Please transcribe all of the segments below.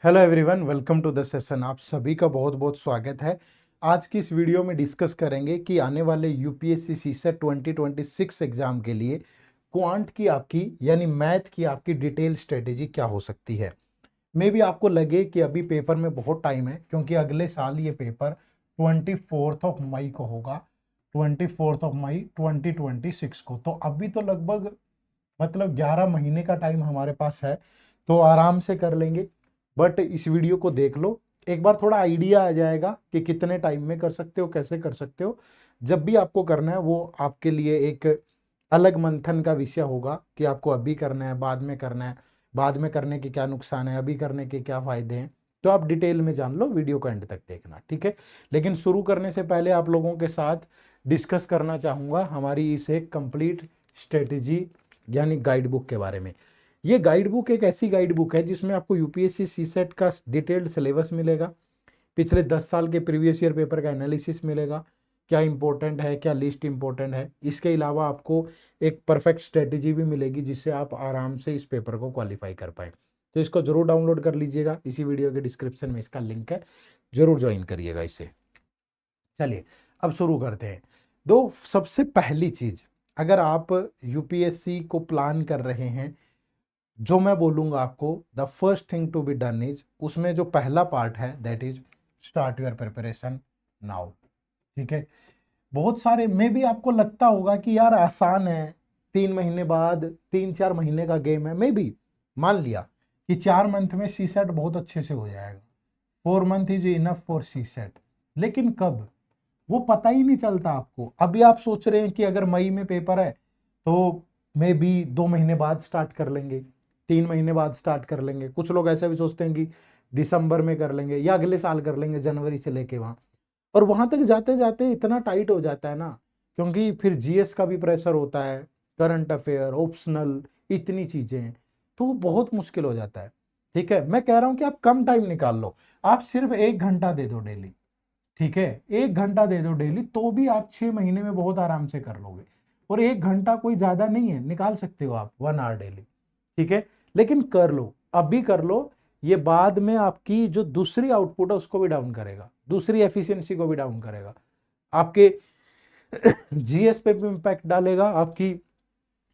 Hello everyone, welcome to the session. आप सभी का बहुत बहुत स्वागत है। आज की इस वीडियो में डिस्कस करेंगे कि आने वाले यूपीएससी सीसेट 2026 एग्जाम के लिए क्वांट की आपकी यानी मैथ की आपकी डिटेल स्ट्रेटेजी क्या हो सकती है। मे भी आपको लगे कि अभी पेपर में बहुत टाइम है, क्योंकि अगले साल ये पेपर 24 मई को होगा, 24 मई 2026 को। तो अभी तो लगभग मतलब 11 महीने का टाइम हमारे पास है, तो आराम से कर लेंगे। बट इस वीडियो को देख लो, एक बार थोड़ा आइडिया आ जाएगा कि कितने टाइम में कर सकते हो, कैसे कर सकते हो। जब भी आपको करना है वो आपके लिए एक अलग मंथन का विषय होगा कि आपको अभी करना है, बाद में करना है, बाद में करने के क्या नुकसान है, अभी करने के क्या फायदे हैं। तो आप डिटेल में जान लो, वीडियो को एंड तक देखना, ठीक है। लेकिन शुरू करने से पहले आप लोगों के साथ डिस्कस करना चाहूंगा हमारी इस एक कंप्लीट स्ट्रेटेजी यानी गाइड बुक के बारे में। ये गाइड बुक एक ऐसी गाइड बुक है जिसमें आपको यूपीएससी सीसेट का डिटेल्ड सिलेबस मिलेगा, पिछले 10 साल के प्रीवियस ईयर पेपर का एनालिसिस मिलेगा, क्या इंपॉर्टेंट है, क्या लिस्ट इंपॉर्टेंट है। इसके अलावा आपको एक परफेक्ट स्ट्रेटेजी भी मिलेगी जिससे आप आराम से इस पेपर को क्वालिफाई कर पाए। तो इसको जरूर डाउनलोड कर लीजिएगा, इसी वीडियो के डिस्क्रिप्शन में इसका लिंक है, जरूर ज्वाइन करिएगा इसे। चलिए अब शुरू करते हैं। दो सबसे पहली चीज, अगर आप यूपीएससी को प्लान कर रहे हैं, जो मैं बोलूंगा आपको the first thing to be done is, उसमें जो पहला पार्ट है that is start your preparation now. ठीक है। बहुत सारे में भी आपको लगता होगा कि यार आसान है, 3 महीने बाद, 3-4 महीने का गेम है। मे बी मान लिया कि 4 मंथ में सी सेट बहुत अच्छे से हो जाएगा, 4 month is enough for CSAT. लेकिन कब, वो पता ही नहीं चलता आपको। अभी आप सोच रहे हैं कि अगर मई में पेपर है तो मे बी 2 महीने बाद स्टार्ट कर लेंगे, 3 महीने बाद स्टार्ट कर लेंगे। कुछ लोग ऐसा भी सोचते हैं कि दिसंबर में कर लेंगे या अगले साल कर लेंगे, जनवरी से लेके वहां। और वहां तक जाते जाते इतना टाइट हो जाता है ना, क्योंकि फिर जीएस का भी प्रेशर होता है, करंट अफेयर, ऑप्शनल, इतनी चीजें हैं, तो वो बहुत मुश्किल हो जाता है। ठीक है, मैं कह रहा हूं कि आप कम टाइम निकाल लो, आप सिर्फ 1 घंटा दे दो डेली। ठीक है, 1 घंटा दे दो डेली, तो भी आप 6 महीने में बहुत आराम से कर लोगे। और 1 घंटा कोई ज्यादा नहीं है, निकाल सकते हो आप 1 आवर डेली। ठीक है, लेकिन कर लो, अभी कर लो। ये बाद में आपकी जो दूसरी आउटपुट है उसको भी डाउन करेगा, दूसरी एफिशिएंसी को भी डाउन करेगा, आपके जीएस पे भी इंपैक्ट डालेगा, आपकी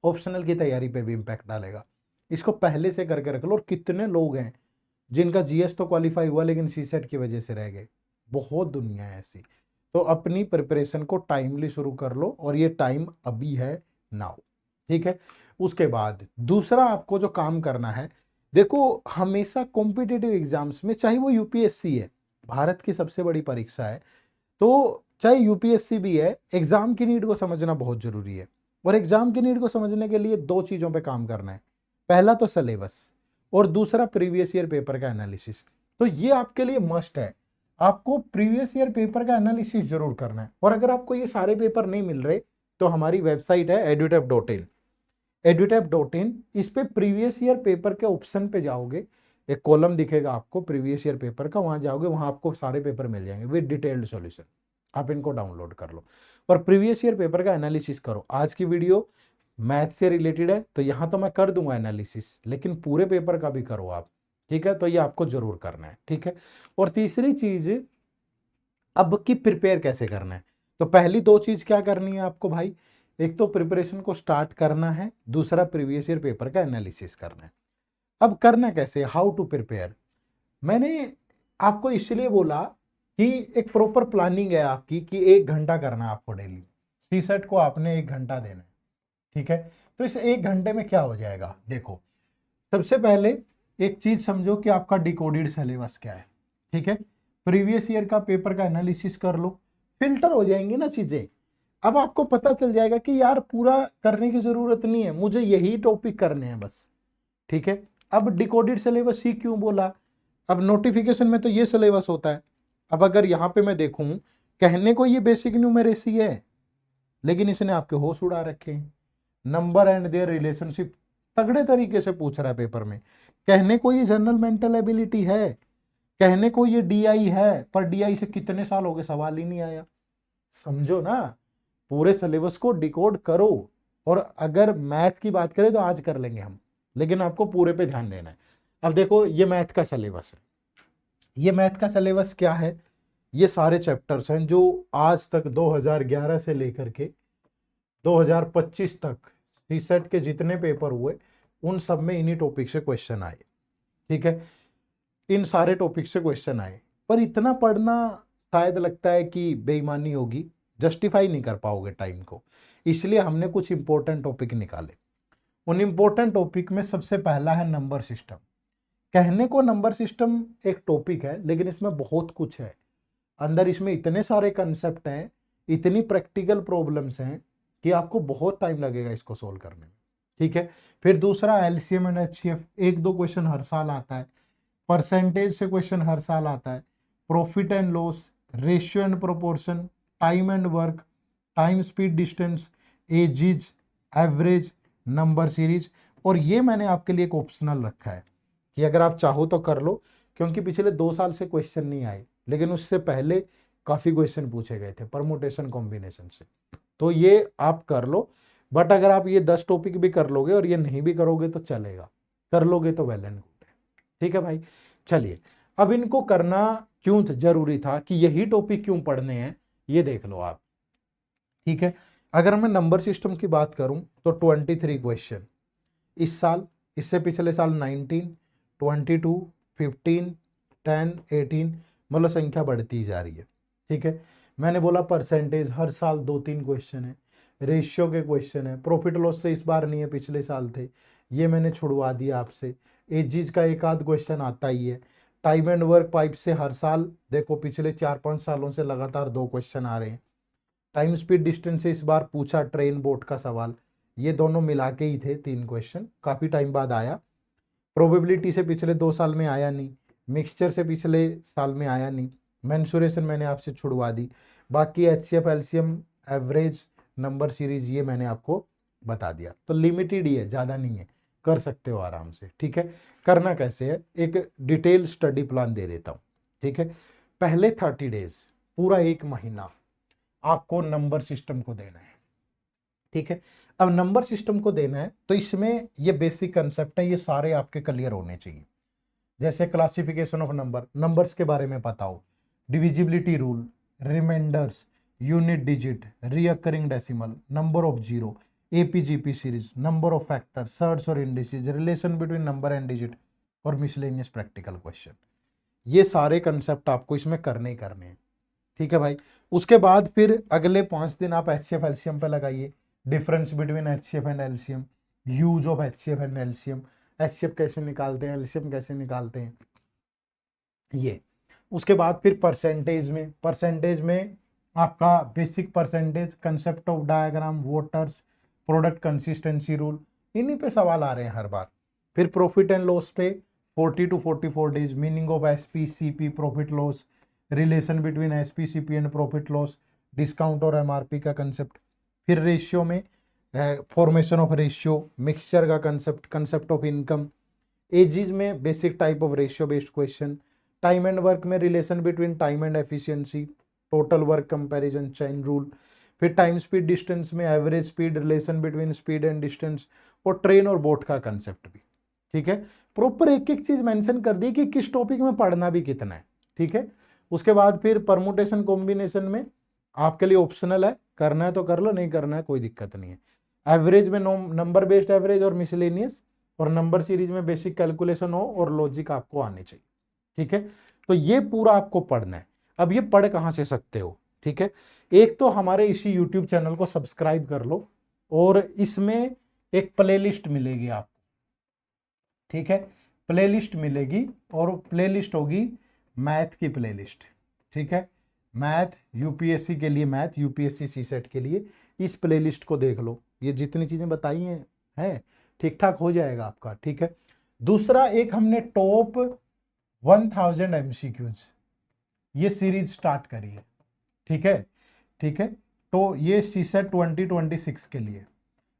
ऑप्शनल की तैयारी पे भी इंपैक्ट डालेगा। इसको पहले से करके रख लो। और कितने लोग हैं जिनका जीएस तो क्वालिफाई हुआ लेकिन सीसेट की वजह से रह गए, बहुत दुनिया है ऐसी। तो अपनी प्रिपरेशन को टाइमली शुरू कर लो, और ये टाइम अभी है, नाउ। ठीक है। उसके बाद दूसरा आपको जो काम करना है, देखो हमेशा कॉम्पिटिटिव एग्जाम्स में, चाहे वो यूपीएससी है, भारत की सबसे बड़ी परीक्षा है, तो चाहे यूपीएससी भी है, एग्जाम की नीड को समझना बहुत जरूरी है। और एग्जाम की नीड को समझने के लिए 2 चीजों पे काम करना है, पहला तो सिलेबस और दूसरा प्रीवियस ईयर पेपर का एनालिसिस। तो ये आपके लिए मस्ट है, आपको प्रीवियस ईयर पेपर का एनालिसिस जरूर करना है। और अगर आपको ये सारे पेपर नहीं मिल रहे तो हमारी वेबसाइट है edutep.in, edutep.in, इस पे प्रीवियस ईयर पेपर के ऑप्शन पे जाओगे, एक कॉलम दिखेगा आपको प्रीवियस ईयर पेपर का, वहां जाओगे, वहां आपको सारे पेपर मिल जाएंगे विद डिटेल्ड सॉल्यूशन। आप इनको डाउनलोड कर लो और प्रीवियस ईयर पेपर का एनालिसिस करो। आज की वीडियो मैथ से रिलेटेड है तो यहां तो मैं कर दूंगा एनालिसिस, लेकिन पूरे पेपर का भी करो आप। ठीक है, तो ये आपको जरूर करना है। ठीक है। और तीसरी चीज, अब की प्रिपेयर कैसे करना है। तो पहली 2 चीज क्या करनी है आपको भाई, एक तो प्रिपरेशन को स्टार्ट करना है, दूसरा प्रीवियस ईयर पेपर का एनालिसिस करना है। अब करना कैसे, हाउ टू प्रिपेयर। मैंने आपको इसलिए बोला कि एक प्रॉपर प्लानिंग है आपकी कि 1 घंटा करना है आपको डेली, सी सेट को आपने 1 घंटा देना है। ठीक है। तो इस 1 घंटे में क्या हो जाएगा, देखो सबसे पहले एक चीज समझो कि आपका डिकोडेड सिलेबस क्या है। ठीक है, प्रीवियस ईयर का पेपर का एनालिसिस कर लो, फिल्टर हो जाएंगी ना चीजें। अब आपको पता चल जाएगा कि यार पूरा करने की जरूरत नहीं है, मुझे यही टॉपिक करने हैं बस। ठीक है। अब डिकोडेड सिलेबस ही क्यों बोला, अब नोटिफिकेशन में तो ये सिलेबस होता है। अब अगर यहाँ पे मैं देखूं, कहने को ये बेसिक न्यूमेरेसी है, लेकिन इसने आपके होश उड़ा रखे हैं। नंबर एंड देयर रिलेशनशिप तगड़े तरीके से पूछ रहा है पेपर में। कहने को ये जनरल मेंटल एबिलिटी है, कहने को ये डीआई है, पर डीआई से कितने साल हो गए सवाल ही नहीं आया। समझो ना, पूरे सिलेबस को डिकोड करो। और अगर मैथ की बात करें तो आज कर लेंगे हम, लेकिन आपको पूरे पे ध्यान देना है। अब देखो ये मैथ का सिलेबस है, ये मैथ का सिलेबस क्या है, ये सारे चैप्टर्स हैं जो आज तक 2011 से लेकर के 2025 तक सीसेट के जितने पेपर हुए उन सब में इन्हीं टॉपिक से क्वेश्चन आए। ठीक है, इन सारे टॉपिक से क्वेश्चन आए, पर इतना पढ़ना शायद लगता है कि बेईमानी होगी, जस्टिफाई नहीं कर पाओगे टाइम को, इसलिए हमने कुछ इंपॉर्टेंट टॉपिक निकाले। उन इंपॉर्टेंट टॉपिक में सबसे पहला है नंबर सिस्टम। कहने को नंबर सिस्टम एक टॉपिक है, लेकिन इसमें बहुत कुछ है अंदर, इसमें इतने सारे कंसेप्ट हैं, इतनी प्रैक्टिकल प्रॉब्लम्स हैं कि आपको बहुत टाइम लगेगा इसको सोल्व करने में। ठीक है, फिर दूसरा एलसीएम एंड एचसीएफ, एक दो क्वेश्चन हर साल आता है। परसेंटेज से क्वेश्चन हर साल आता है। Profit and loss, ratio and proportion, time and work, time speed distance, edges, average, number series. और ये मैंने आपके लिए एक ऑप्शनल रखा है कि अगर आप चाहो तो कर लो, क्योंकि पिछले 2 साल से क्वेश्चन नहीं आए, लेकिन उससे पहले काफी क्वेश्चन पूछे गए थे परमुटेशन कॉम्बिनेशन से, तो ये आप कर लो। बट अगर आप ये 10 टॉपिक भी कर लोगे और ये नहीं भी करोगे तो चलेगा, कर लोगे तो वेल एंड गुड है। ठीक है भाई, चलिए अब इनको करना क्यों जरूरी था, कि यही टॉपिक क्यों पढ़ने हैं, ये देख लो आप। ठीक है, अगर मैं नंबर सिस्टम की बात करूं तो 23 क्वेश्चन इस साल, इससे पिछले साल 19, 22, 15, 10, 18, मतलब संख्या बढ़ती जा रही है। ठीक है, मैंने बोला परसेंटेज हर साल 2-3 क्वेश्चन है, रेशियो के क्वेश्चन है, प्रॉफिट लॉस से इस बार नहीं है, पिछले साल थे, ये मैंने छुड़वा दिया आपसे। एजिज का एक आध क्वेश्चन आता ही है। टाइम एंड वर्क पाइप से हर साल देखो पिछले 4-5 सालों से लगातार 2 क्वेश्चन आ रहे हैं। टाइम स्पीड डिस्टेंस से इस बार पूछा ट्रेन बोट का सवाल, ये दोनों मिला के ही थे 3 क्वेश्चन, काफी टाइम बाद आया। प्रोबेबिलिटी से पिछले 2 साल में आया नहीं, मिक्सचर से पिछले साल में आया नहीं, मेंसुरेशन मैंने आपसे छुड़वा दी। बाकी HCF, LCM, average, number series ये मैंने आपको बता दिया। तो लिमिटेड ही है, ज़्यादा नहीं है, कर सकते हो आराम से। ठीक है, करना कैसे है, एक डिटेल स्टडी प्लान दे देता हूँ। ठीक है, पहले 30 डेज, पूरा 1 महीना आपको नंबर सिस्टम को देना है। ठीक है, अब नंबर सिस्टम को देना है तो इसमें ये बेसिक कंसेप्ट है, ये सारे आपके क्लियर होने चाहिए। जैसे क्लासिफिकेशन ऑफ नंबर, नंबर्स के बारे में पता हो, divisibility rule, remainders, unit digit, recurring decimal, number of zero, AP GP series, number of factor, surds और indices, relation between number and digit, और मिसलेनियस प्रैक्टिकल क्वेश्चन। ये सारे कंसेप्ट आपको इसमें करने ही करने हैं। ठीक है भाई, उसके बाद फिर अगले 5 दिन आप एचसीएफ एलसीएम पे लगाइए। Difference between HCF and LCM, use of HCF and LCM, HCF कैसे निकालते हैं, एलसीएम कैसे निकालते हैं, ये। उसके बाद फिर परसेंटेज में आपका basic percentage, concept of diagram, voters, product consistency rule, इन्हीं पे सवाल आ रहे हैं हर बार। फिर प्रॉफिट एंड लॉस पे 40 to 44 days, meaning of SP CP, profit loss, relation between SP CP and profit loss, discount और एमआरपी का कंसेप्ट। फिर रेशियो में फॉर्मेशन ऑफ रेशियो, मिक्सचर का concept, concept of income. Ages में basic type of ratio based question. Time and work में relation between time and efficiency, total work comparison, chain rule. फिर time speed distance में average speed, relation between speed and distance, और train और boat का concept भी। ठीक है, proper एक एक चीज मेंशन कर दी कि किस टॉपिक में पढ़ना भी कितना है। ठीक है, उसके बाद फिर परमुटेशन कॉम्बिनेशन में आपके लिए ऑप्शनल है, करना है तो कर लो, नहीं करना है कोई दिक्कत नहीं है। एवरेज में नंबर बेस्ड एवरेज और मिसलेनियस, और नंबर सीरीज में बेसिक कैलकुलेशन हो और लॉजिक आपको आने चाहिए। ठीक है, तो ये पूरा आपको पढ़ना है। अब ये पढ़ कहां से सकते हो, ठीक है, एक तो हमारे इसी यूट्यूब चैनल को सब्सक्राइब कर लो, और इसमें एक प्लेलिस्ट मिलेगी आपको। ठीक है, प्लेलिस्ट मिलेगी, और प्लेलिस्ट होगी मैथ की प्लेलिस्ट। ठीक है, मैथ यूपीएससी के लिए, मैथ यूपीएससी सीसेट के लिए इस प्लेलिस्ट को देख लो, ये जितनी चीजें बताई हैं ठीक ठाक हो जाएगा आपका। ठीक है, दूसरा एक हमने टॉप 1000 एमसीक्यूज ये सीरीज स्टार्ट करी है। ठीक है, ठीक है, तो ये सीसेट 2026 के लिए।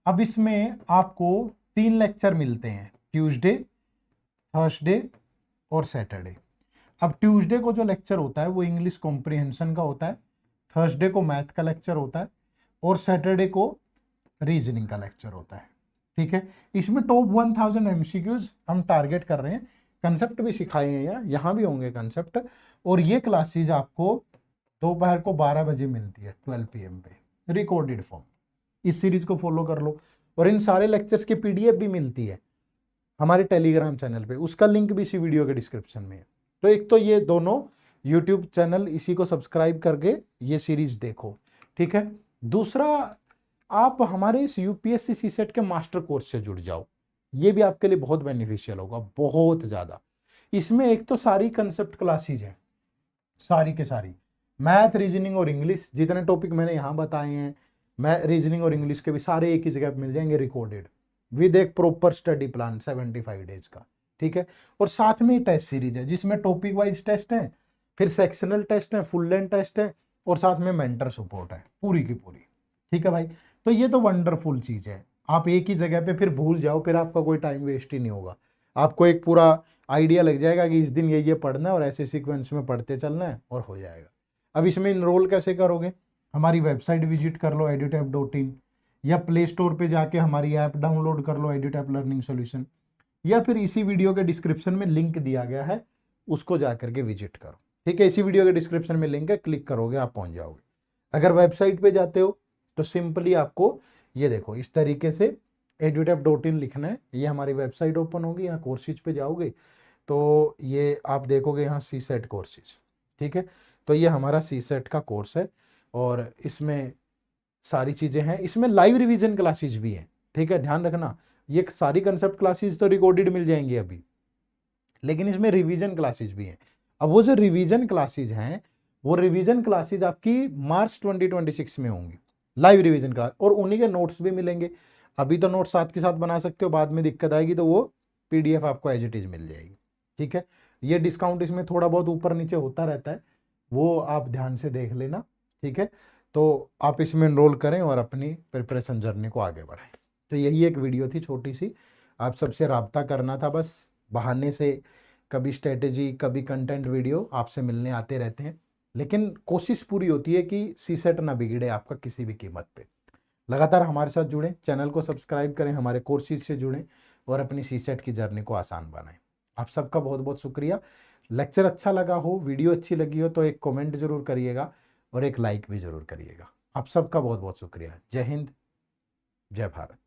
अब इसमें आपको 3 लेक्चर मिलते हैं, ट्यूसडे, थर्सडे और सैटरडे। अब ट्यूसडे को जो लेक्चर होता है वो इंग्लिश कॉम्प्रिहेंशन का होता है, थर्सडे को मैथ का लेक्चर होता है, और सैटरडे को रीजनिंग का लेक्चर होता है। ठीक है, इसमें टॉप 1000 एमसीक्यूज हम टारगेट कर रहे हैं, कंसेप्ट भी सिखाए हैं, यहाँ भी होंगे कंसेप्ट। और ये क्लासेज आपको दोपहर को 12 बजे मिलती है 12 PM पे रिकॉर्डेड फॉर्म। इस सीरीज को फॉलो कर लो। और इन सारे लेक्चर्स की PDF भी मिलती है हमारे टेलीग्राम चैनल पे, उसका लिंक भी इसी वीडियो के डिस्क्रिप्शन में है। तो एक तो ये दोनों यूट्यूब चैनल, इसी को सब्सक्राइब करके ये सीरीज देखो, ठीक है। दूसरा, आप हमारे इस UPSC CSET के मास्टर कोर्स से जुड़ जाओ, ये भी आपके लिए बहुत बेनिफिशियल होगा, बहुत ज़्यादा। इसमें एक तो सारी कंसेप्ट क्लासेज हैं, सारी के सारी, मैथ, रीजनिंग और इंग्लिश, जितने टॉपिक मैंने यहाँ बताए हैं, मैं रीजनिंग और इंग्लिश के भी सारे एक ही जगह मिल जाएंगे रिकॉर्डेड, विद एक प्रॉपर स्टडी प्लान 75 डेज का, ठीक है। और साथ में ही टेस्ट सीरीज है जिसमें टॉपिक वाइज टेस्ट है, फिर सेक्शनल टेस्ट है, फुल लेंथ टेस्ट है, और साथ में मेंटर सपोर्ट है पूरी की पूरी, ठीक है भाई। तो ये तो वंडरफुल चीज है, आप एक ही जगह पे फिर भूल जाओ, फिर आपका कोई टाइम वेस्ट ही नहीं होगा, आपको एक पूरा आइडिया लग जाएगा कि इस दिन ये पढ़ना है और ऐसे सीक्वेंस में पढ़ते चलना है, और हो जाएगा। अब इसमें इनरोल कैसे करोगे? हमारी वेबसाइट विजिट कर लो edutap.in, या प्ले स्टोर पे जाके हमारी ऐप डाउनलोड कर लो एड्यूटैप लर्निंग सॉल्यूशन, या फिर इसी वीडियो के डिस्क्रिप्शन में लिंक दिया गया है, उसको जाकर के विजिट करो, ठीक है। इसी वीडियो के डिस्क्रिप्शन में लिंक है, क्लिक करोगे आप पहुंच जाओगे। अगर वेबसाइट पे जाते हो तो सिंपली आपको ये देखो इस तरीके से edutap.in लिखना है, ये हमारी वेबसाइट ओपन होगी, यहाँ कोर्सेज पे जाओगे तो ये आप देखोगे यहाँ CSET कोर्सेज, ठीक है। तो ये हमारा CSET का कोर्स है और इसमें सारी चीजें हैं, इसमें लाइव रिवीजन क्लासेज भी हैं, ठीक है। ध्यान रखना, ये सारी कंसेप्ट क्लासेज तो रिकॉर्डेड मिल जाएंगी अभी, लेकिन इसमें रिवीजन क्लासेज भी हैं। अब वो जो रिवीजन क्लासेज हैं, वो रिवीजन क्लासेज आपकी मार्च 2026 में होंगी, लाइव रिवीजन क्लास, और उन्हीं के नोट्स भी मिलेंगे। अभी तो नोट्स साथ के साथ बना सकते हो, बाद में दिक्कत आएगी तो वो PDF आपको एज इट इज मिल जाएगी, ठीक है। ये डिस्काउंट इसमें थोड़ा बहुत ऊपर नीचे होता रहता है, वो आप ध्यान से देख लेना, ठीक है। तो आप इसमें एनरोल करें और अपनी प्रिपरेशन जर्नी को आगे बढ़ाएं। तो यही एक वीडियो थी छोटी सी, आप सबसे राब्ता करना था बस, बहाने से कभी स्ट्रेटेजी कभी कंटेंट वीडियो आपसे मिलने आते रहते हैं, लेकिन कोशिश पूरी होती है कि CSET ना बिगड़े आपका किसी भी कीमत पे। लगातार हमारे साथ जुड़ें, चैनल को सब्सक्राइब करें, हमारे कोर्सेज से जुड़ें और अपनी CSET की जर्नी को आसान बनाएं। आप सबका बहुत बहुत शुक्रिया। लेक्चर अच्छा लगा हो, वीडियो अच्छी लगी हो तो एक कमेंट जरूर करिएगा और एक लाइक भी जरूर करिएगा। आप सबका बहुत बहुत शुक्रिया। जय हिंद, जय भारत।